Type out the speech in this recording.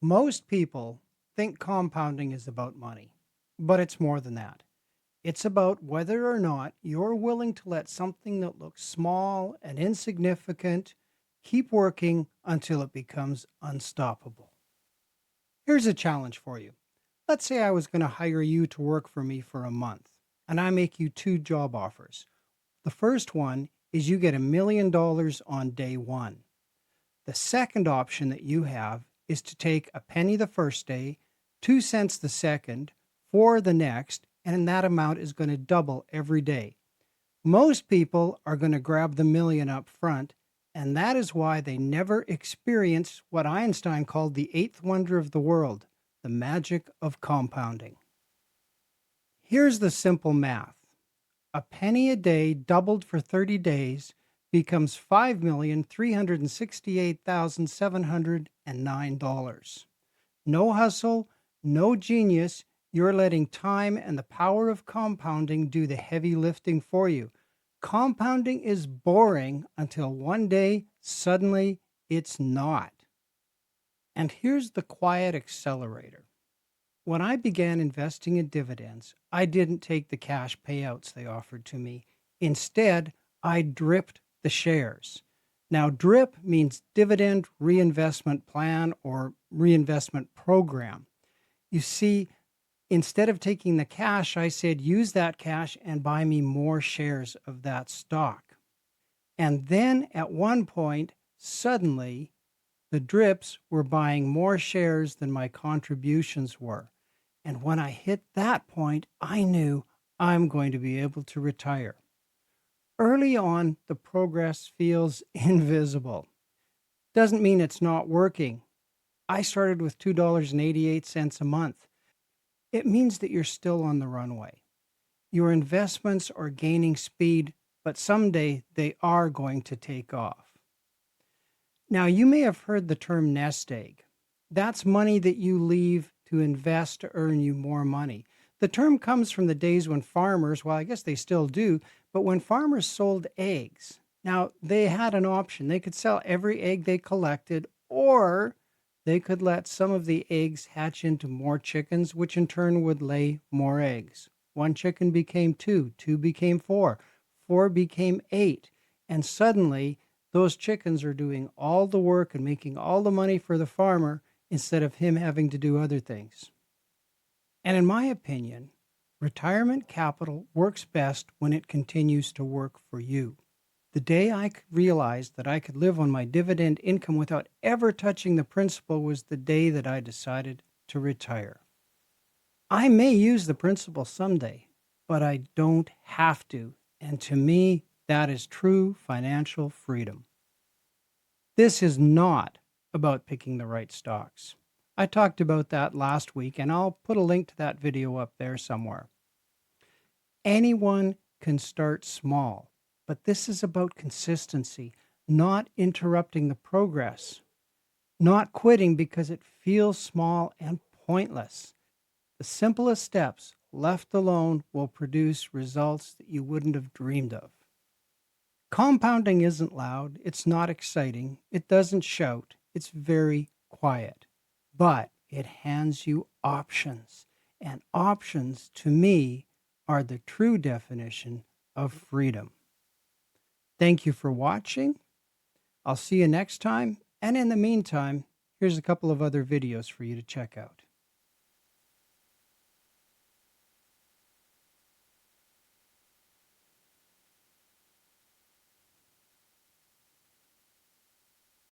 Most people think compounding is about money, but it's more than that. It's about whether or not you're willing to let something that looks small and insignificant keep working until it becomes unstoppable. Here's a challenge for you. Let's say I was going to hire you to work for me for a month, and I make you two job offers. The first one is you get $1 million on day one. The second option that you have is to take a penny the first day, 2 cents the second, for the next, and that amount is going to double every day. Most people are going to grab the million up front, and that is why they never experience what Einstein called the eighth wonder of the world, the magic of compounding. Here's the simple math. A penny a day doubled for 30 days becomes $5,368,709. No hustle, no genius. You're letting time and the power of compounding do the heavy lifting for you. Compounding is boring until one day, suddenly, it's not. And here's the quiet accelerator. When I began investing in dividends, I didn't take the cash payouts they offered to me. Instead, I dripped the shares. Now, DRIP means Dividend Reinvestment Plan or Reinvestment Program. You see, instead of taking the cash, I said, use that cash and buy me more shares of that stock. And then at one point, suddenly, the DRIPs were buying more shares than my contributions were. And when I hit that point, I knew I'm going to be able to retire. Early on, the progress feels invisible. Doesn't mean it's not working. I started with $2.88 a month. It means that you're still on the runway. Your investments are gaining speed, but someday they are going to take off. Now, you may have heard the term nest egg. That's money that you leave to invest to earn you more money. The term comes from the days when farmers, well, I guess they still do, but when farmers sold eggs. Now, they had an option. They could sell every egg they collected, or they could let some of the eggs hatch into more chickens, which in turn would lay more eggs. One chicken became two, two became four, four became eight, and suddenly those chickens are doing all the work and making all the money for the farmer instead of him having to do other things. And in my opinion, retirement capital works best when it continues to work for you. The day I realized that I could live on my dividend income without ever touching the principal was the day that I decided to retire. I may use the principal someday, but I don't have to. And to me, that is true financial freedom. This is not about picking the right stocks. I talked about that last week, and I'll put a link to that video up there somewhere. Anyone can start small, but this is about consistency, not interrupting the progress, not quitting because it feels small and pointless. The simplest steps, left alone, will produce results that you wouldn't have dreamed of. Compounding isn't loud, it's not exciting, it doesn't shout, it's very quiet. But it hands you options. And options, to me, are the true definition of freedom. Thank you for watching. I'll see you next time. And in the meantime, here's a couple of other videos for you to check out.